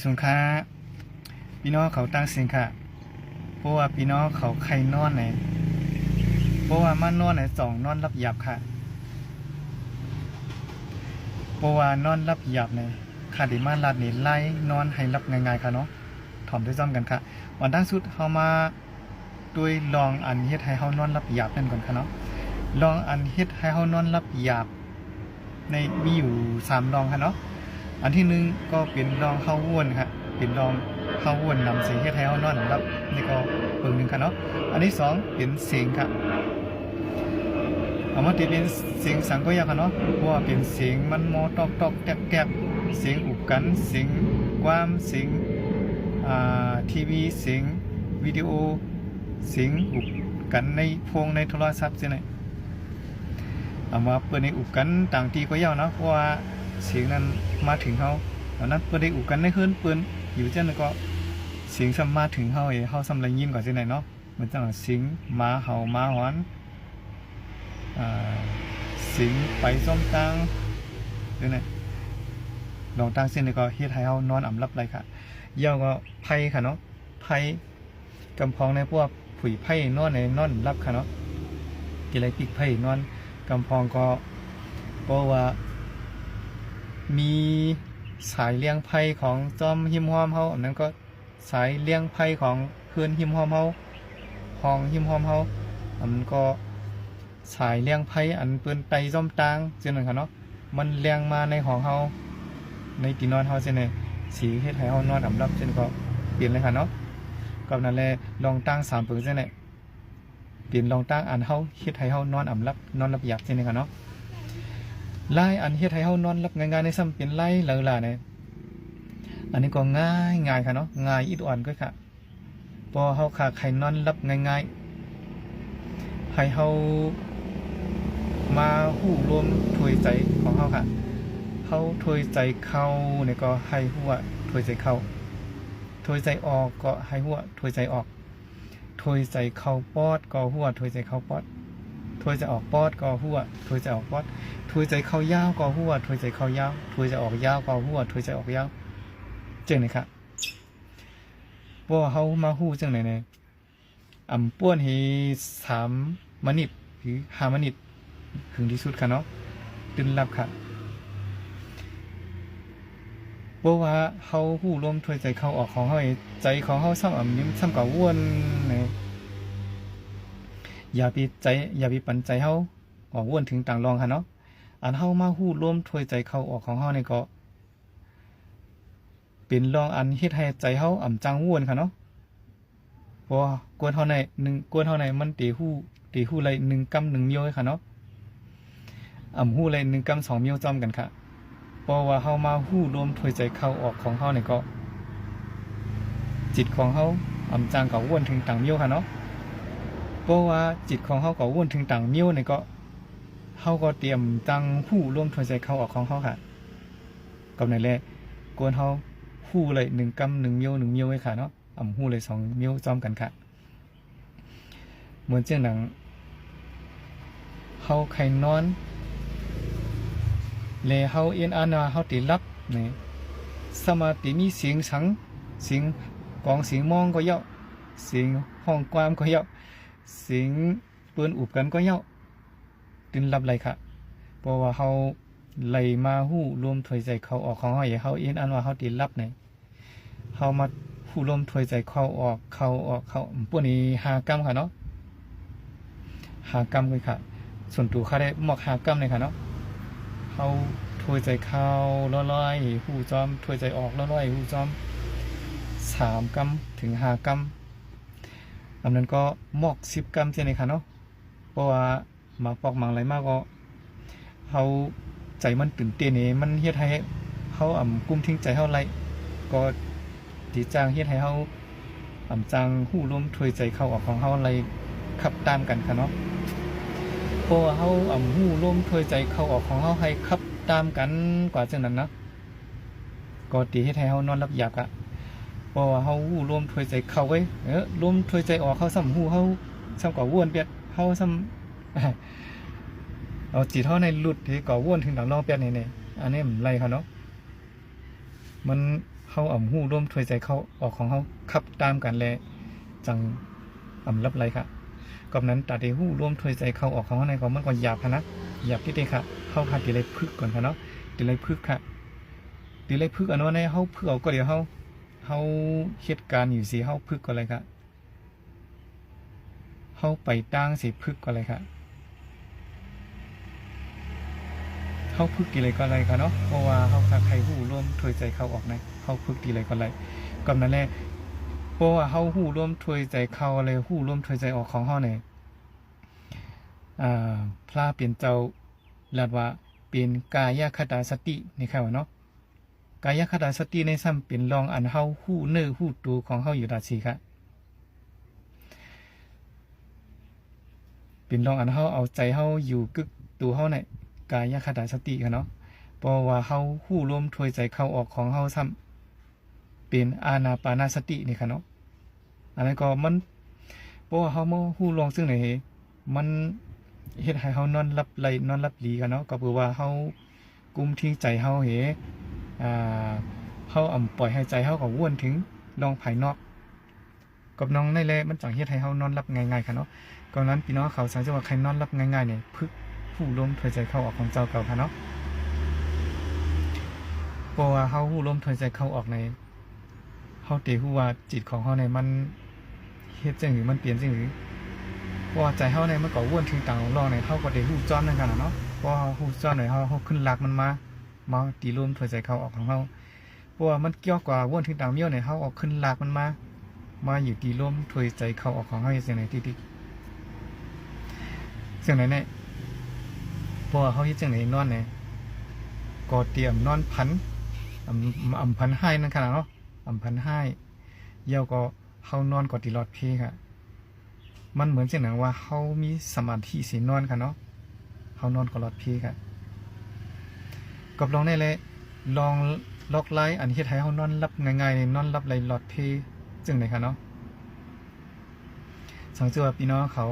สงค้าพี่น้องเขาตั้งสินค่ะเพราะว่าพี่น้องเขาใครนอนไหนเพราะว่ามันนอนไหน2นอนรับหยับค่ะเพราะว่านอนรับหยับในค่ะดิมาลัดนี่ไล่นอนให้รับง่ายๆค่ะเนาะถ่อมด้วยซ้อมกันค่ะวันตั้งสุดเฮามาด้วยลองอันเฮ็ดให้เฮานอนรับหยับนั่นก่อนค่ะเนาะลองอันเฮ็ดให้เฮานอนรับหยับในมีอยู่3ลองค่ะเนาะอันที่1ก็เป็นลองเฮาวนค่ะเป็นลองเฮาวนนำเสียงเฮ็ดให้เฮานอนรับนี่ก็เบิ่งนึงค่ะเนาะอันที่2เป็นเสียงค่ะเอามาติเป็นเสียงสังก็ยากค่ะเนาะเพราะว่าเป็นเสียงมันมอตอกๆแกบๆเสียงอุกกันเสียงความเสียงทีวีเสียงวิดีโอเสียงอุกกันในพวงในโทรศัพท์จังได๋เอามาเปิดในอุกกันต่างที่ก็ยาวนะเพราะว่าเสียงนั้นมาถึงเฮาตอนนั้นเปิดได้อุกกันในเฮือนเปิ้นอยู่จังนั้นก็เสียงซ้ำมาถึงเฮาเฮาซ้ำได้ยินก่อนจังได๋เนาะเหมือนจังเสียงหมาเห่าหมาหอนเสียงไปส้มตังจังได๋ลองตั้งเส้นนี่ก็เฮ็ดให้เฮานอนอำลับเลยค่ะยาวก็ไผค่ะเนาะไผกำพองในพวกผุยไผนอนในนอนรับค่ะเนาะกินอะไรปิกไผนอนกำพองก็เพราะว่ามีสายเลี้ยงไผ่ของจอมหิมหอมเฮาอันนั้นก็สายเลี้ยงไผ่ของเพื่อนหิมหอมเฮาห้องหิมหอมเฮาอันก็สายเลี้ยงไผ่อันเปิ้นไตจอมตางจังนั้นค่ะเนาะมันเลี้ยงมาในห้องเฮาในที่นอนเฮาจังได๋สิเฮ็ดให้เฮานอนอำรับจังก็เปลี่ยนเลยค่ะเนาะกับนั่นแหละลองตั้ง3ปึกจังได๋เปลี่ยนลองตั้งอันเฮาเฮ็ดให้เฮานอนอำรับนอนรับหยับจังได๋ค่ะเนาะไล่อันเฮ็ดให้เฮานอนรับง่ายๆในซ้ำเป็นไล่หลาๆเนี่ยอันนี้ก็ง่ายค่ะเนาะง่ายอิดอ่อนก็ค่ะพอเฮาขาไข่นอนรับง่ายๆให้เฮามาฮู้รวมถ้วยใจของเฮาค่ะเฮาถ้วยใจเข้าเนี่ยก็ให้ฮู้ว่าถ้วยใจเข้าถ้วยใจออกก็ให้ฮู้ว่าถ้วยใจออกถ้วยใจเข้าปอดก็ฮู้ว่าถ้วยใจเข้าปอดถ้วยใจออกปอดก็ฮู้ว่าถ้วยใจออกปอดถ้วยใจเข้ายาวก็ฮู้ว่าถ้วยใจเข้ายาวถ้วยใจออกยาวก็ฮู้ว่าถ้วยใจออกยาวจังได๋ค่ะบ่เฮามาฮู้จังได๋เนี่ยป้วนให้3มินิหรือ5มินิถึงที่สุดค่ะเนาะตื่นหลับค่ะบ่ว่าเฮาฮู้รวมถ้วยใจเข้าออกของเฮาใจของเฮาซ้ำยิ้มซ้ำก็วนเนี่ยอย่าไปปันใจเฮาออกวนถึงต่างรองค่ะเนาะอันเฮามาฮู้รวมถ้วยใจเข้าออกของเฮานี่ก็เป็นรองอันเฮ็ดให้ใจเฮาจังวนค่ะเนาะเพราะกวนเฮาใน1กวนเฮาในมันตีฮู้เลย1กำ1มิ้วค่ะเนาะฮู้เลย1กำ2มิ้วจอมกันค่ะเพราะว่าเฮามาฮู้รวมถ้วยใจเข้าออกของเฮานี่ก็จิตของเฮาจังก็วนถึงต่างมิ้วค่ะเนาะเพราะว่าจิตของเฮาก็วนถึงต่างมิ้วนี่ก็เฮาก็เตรียมจังฮู้รวมถ้วยใจเข้าออกของเฮาค่ะกับนั่นแหละกวนเฮาฮู้เลย1กำ1มิ้วไว้ค่ะเนาะฮู้เลย2มิ้วจอมกันค่ะเหมือนจังหนังเฮาไข่นอนและเฮาเอ็นอานาเฮาติหลับนี่สมาธิมีเสียงสังเสียงกองเสียงมองก็เยาะเสียงห้องความก็เยาะเสียงเปิ้นอุบกันก็เยาะตื่นหลับเลยค่ะเพราะว่าเฮาไหลมาฮู้รวมถ้วยใจเข้าออกของเฮาเฮาเอ็นอันว่าเฮาติหลับนี่เฮามาฮู้รวมถ้วยใจเข้าออกพวกนี้5กรัมค่ะเนาะ5กรัมเลยค่ะส่วนตัวค่าได้หมอก5กรัมเลยค่ะเนาะเฮาถ้วยใจเข้าร้อยๆฮู้จอมถ้วยใจออกร้อยๆฮู้จอม3กรัมถึง5กรัมอันนั้นก็หมอก10กรัมจังได๋ค่ะเนาะเพราะว่ามาปอกมังไหลมากก็เฮาใจมันตื่นเต้นนี่มันเฮ็ดให้เฮากุมทิ้งใจเฮาไหลก็ที่จ้างเฮ็ดให้เฮาจังฮู้รวมถ้วยใจเข้าออกของเฮาไหลขับตามกันค่ะเนาะเพราะว่าเฮาฮู้รวมถ้วยใจเข้าออกของเฮาให้ขับตามกันกว่าจังนั้นนะก็ที่เฮ็ดให้เฮานอนหลับยากอะเพราะว่าเฮาฮู้รวมถ้วยใจเข้าไว้รวมถ้วยใจออกเฮาซ้ำฮู้เฮาซ้ำก็วนเปียดเฮาซ้ำเอาจิตเฮาในหลุดที่ก็วนถึงดังรองเปียดนี่อันนี้มันไรค่ะเนาะมัน เฮาหู้ร่วมถวยใจเข้าออกของเฮาขับตามกันแลจังรับไรค่ะกอบนั้นตัดได้หู้ร่วมถวยใจเข้าออกของเฮาในก็มันก็หยาบค่ะนะหยาบที่เด้ค่ะเฮาหาติเลยพึกก่อนค่ะเนาะติเลยพึกค่ะติเลยพึกอันว่าในเฮาพึกเอาก็เดี๋ยวเฮาเหตุการณ์อยู่สิเฮาพึกก็เลยค่ะเฮาไปตั้งสิพึกก็เลยค่ะเฮาพึกกี่เลยก็เลยค่ะเนาะเพราะว่าเฮาใครหู้ร่วมถวยใจเข้าออกในเฮาพึกกี่เลยก็เลยกอบนั้นแหละเพราะว่าเฮาหู้ร่วมถวยใจเข้าเลยหู้ร่วมถวยใจออกของเฮาเนี่ยพระเปลี่ยนเจ้าลัดว่าเป็นกายคตาสตินี่ค่ะว่าเนาะกายคตาสติในซ้ำเป็นรองอันเฮาหู้เนื้อหู้ตัวของเฮาอยู่ดาสีค่ะเป็นรองอันเฮาเอาใจเฮาอยู่กึกตัวเฮาเนี่ยกายคตาสติค่ะเนาะเพราะว่าเฮาหู้ร่วมถวยใจเข้าออกของเฮาซ้ำเป็นอานาปานาสตินี่ค่ะเนาะอันนั้นก็มันเพราะว่าเฮาบ่ฮู้ลองซึ่งไหนมันเฮ็ดให้เฮานอนหลับไหลนอนหลับหลีกันเนาะก็คือว่าเฮากุมทิ้งใจเฮาเหเฮาปล่อยให้ใจเฮาก็วนถึงลองภายนอกกับน้องในแลมันจังเฮ็ดให้เฮานอนหลับง่ายๆค่ะเนาะก็นั้นพี่น้องเขาสังเกตว่าใครนอนหลับง่ายๆเนี่ยพึกผู้ลมถวยใจเข้าออกของเจ้าเก่าค่ะเนาะเพราะว่าเฮาฮู้ลมถวยใจเข้าออกในเฮาติฮู้ว่าจิตของเฮาเนี่ยมันเฮ็ดจังหรือมันเปลี่ยนจังหรือว่าใจเฮาเนี่ยมันก็วนถึงต่างรอเนี่ยเฮาก็ได้ฮู้จ้อนนั่นกันเนาะเพราะฮู้จ้อนหน่อยเฮาขึ้นหลักมันมาตีลมถวยใจเข้าออกของเฮาเพราะว่ามันเกี่ยวกว่าวนถึงต่างเมี้ยวเนี่ยเฮาออกขึ้นหลักมันมาอยู่ตีลมถวยใจเข้าออกของเฮาจังได๋ติๆจังได๋เนี่ยเพราะว่าเฮาเฮ็ดจังได๋นอนเนี่ยก็เตรียมนอนพันพันให้นั่นค่ะเนาะพันให้เยี่ยวก็เฮานอนก็ติลอดเพค่ะมันเหมือนจังหนังว่าเฮามีสมาธิสินอนค่ะเนาะเฮานอนก็ลอดเพค่ะกับลองได้เลยลองล็อกไลน์อันเฮ็ดให้เฮานอนหลับง่ายๆนอนหลับไหลลอดเพจังได๋ค่ะเนาะสังเกตว่าพี่น้องเขา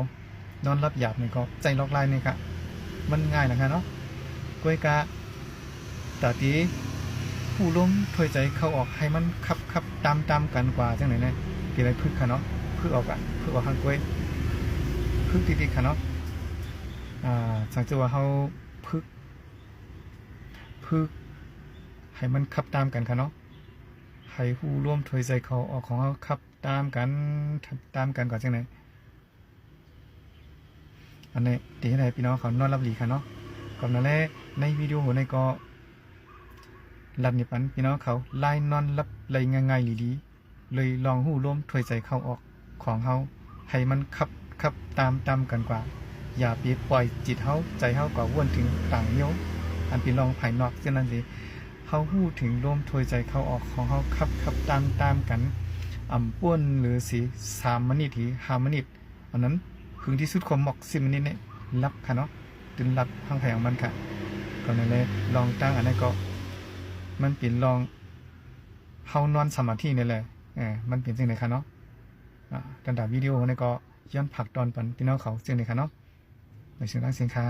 นอนหลับหยาบนี่ก็ใจล็อกไลน์นี่ค่ะมันง่ายนะคะเนาะกล้วยกะตาตีผู้ลมถวยใจเข้าออกให้มันขับตามกันกว่าจังไหนเนี่ยกี่ไรพึกค่ะเนาะพึกออกข้างกล้วยพึกติดๆค่ะเนาะสังเกตว่าเฮาพึกให้มันขับตามกันค่ะเนาะให้ผู้ร่วมถวยใจเข้าออกของเฮาขับตามกันก่อนจังไหนอันนี้ตีให้พี่น้องเขานอนรับหลีค่ะเนาะก่อนนั้นแหละในวิดีโอในก็ลัดนี่ปันพี่น้องเขาไล่นอนรับไหลง่ายๆหลีๆเลยลองหู้ร่วมถวยใจเข้าออกของเฮาให้มันขับตามกันกว่าอย่าไปปล่อยจิตเฮาใจเฮาก็วนถึงต่างเมี้ยวอันเป็นลองภายนอกเช่นนั้นสิเฮาฮู้ถึงร่วมถวยใจเข้าออกของเฮาขับตามกันป้วนหรือสิ3 นาที5 นาทีอันนั้นถึงที่สุดของหมอก10 นาทีเนี่ยรับค่ะเนาะตื่นรับทางแผงมันค่ะก็นั่นแหละลองตั้งอันนั้นก็มันเป็นลองเฮานอนสมาธินี่แหละมันเป็นจังได๋ค่ะเนาะกันดาวิดีโอนี่ก็ย้อนผักตอนปันพี่น้องเขาจังได๋ค่ะเนาะในเชิงทางสินค้า